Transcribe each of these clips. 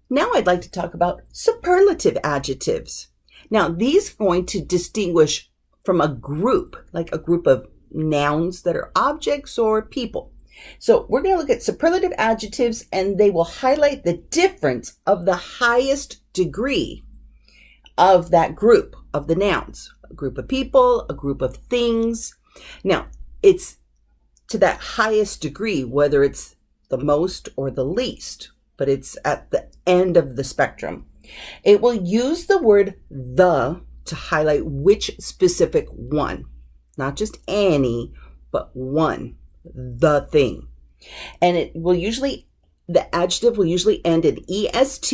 Now I'd like to talk about superlative adjectives. Now these are going to distinguish from a group, like a group of nouns that are objects or people. So we're going to look at superlative adjectives, and they will highlight the difference of the highest degree of that group of the nouns. A group of people, a group of things. Now, it's to that highest degree, whether it's the most or the least, but it's at the end of the spectrum. It will use the word the to highlight which specific one, not just any, but one, the thing. And the adjective will usually end in est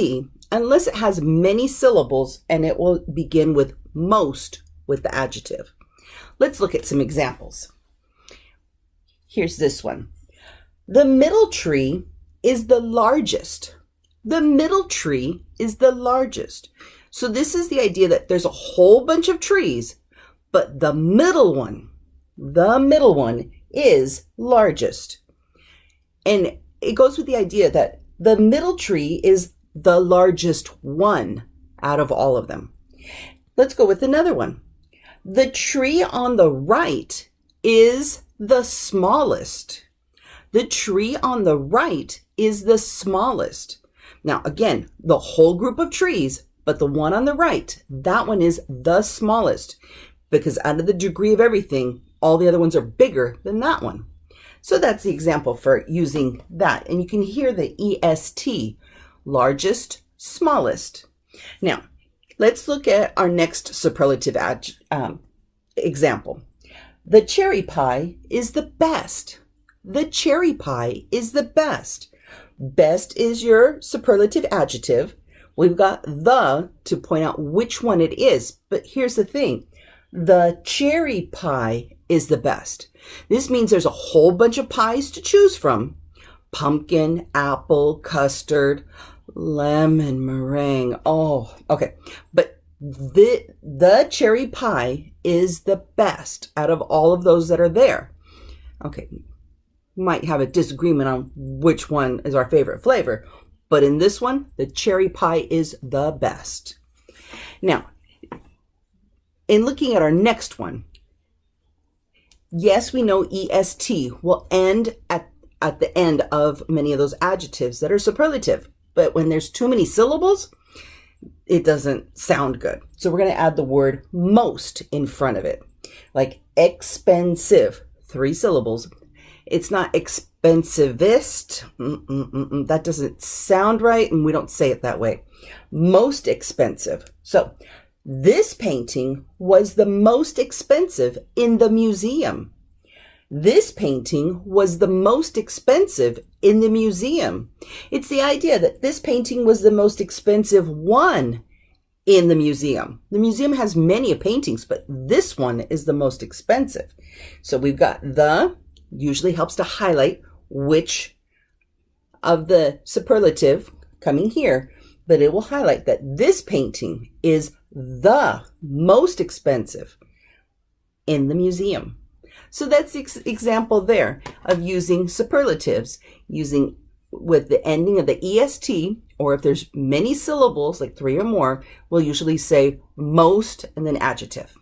unless it has many syllables, and it will begin with most with the adjective. Let's look at some examples. Here's this one. The middle tree is the largest. The middle tree is the largest. So this is the idea that there's a whole bunch of trees, but the middle one is largest. And it goes with the idea that the middle tree is the largest one out of all of them. Let's go with another one. The tree on the right is the smallest. The tree on the right is the smallest. Now, again, the whole group of trees, but the one on the right, that one is the smallest, because out of the degree of everything, all the other ones are bigger than that one. So that's the example for using that. And you can hear the est, largest, smallest. Now, let's look at our next superlative example. The cherry pie is the best. The cherry pie is the best. Best is your superlative adjective. We've got the to point out which one it is. But here's the thing. The cherry pie is the best. This means there's a whole bunch of pies to choose from. Pumpkin, apple, custard, lemon, meringue. Oh, okay. But the cherry pie is the best out of all of those that are there. Okay. Might have a disagreement on which one is our favorite flavor, but in this one, the cherry pie is the best. Now, in looking at our next one, yes, we know est will end at the end of many of those adjectives that are superlative, but when there's too many syllables, it doesn't sound good. So we're going to add the word most in front of it, like expensive, 3 syllables. It's not expensivist. That doesn't sound right, and we don't say it that way. Most expensive. So this painting was the most expensive in the museum. This painting was the most expensive in the museum. It's the idea that this painting was the most expensive one in the museum. The museum has many paintings, but this one is the most expensive. So we've got the, usually helps to highlight which of the superlative coming here, but it will highlight that this painting is the most expensive in the museum. So that's the example there of using superlatives, using with the ending of the est, or if there's many syllables, like 3 or more, we'll usually say most and then adjective.